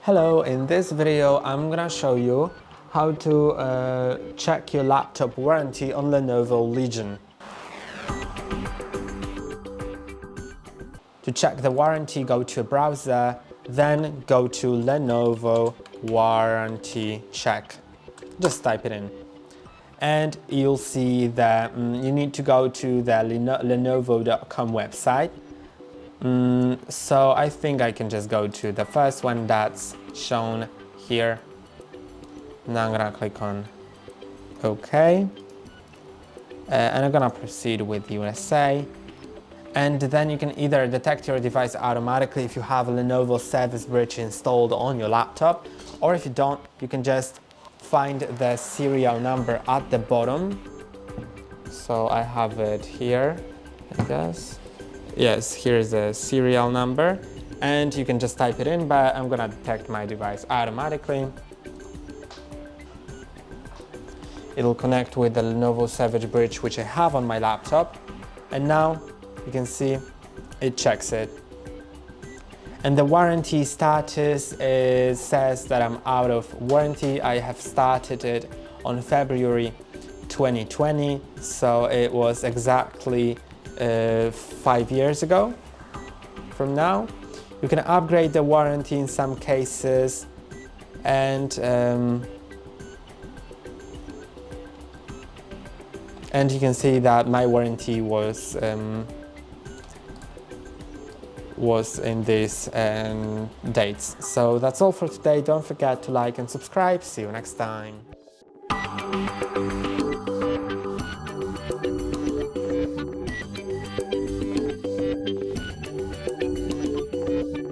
Hello, in this video I'm gonna show you how to check your laptop warranty on Lenovo Legion. To check the warranty, go to a browser, then go to Lenovo warranty check. Just type it in. And you'll see that you need to go to the lenovo.com website. So I think I can just go to the first one that's shown here. Now I'm gonna click on OK. And I'm gonna proceed with USA. And then you can either detect your device automatically if you have a Lenovo Service Bridge installed on your laptop, or if you don't, you can just find the serial number at the bottom. So I have it here, I guess. Yes, here's the serial number, and you can just type it in, but I'm gonna detect my device automatically. It'll connect with the Lenovo Savage Bridge, which I have on my laptop, and now you can see it checks it. And the warranty status says that I'm out of warranty. I have started it on February 2020, so it was exactly 5 years ago from now. You can upgrade the warranty in some cases, and you can see that my warranty was in these dates. So that's all for today. Don't forget to like and subscribe. See you next time.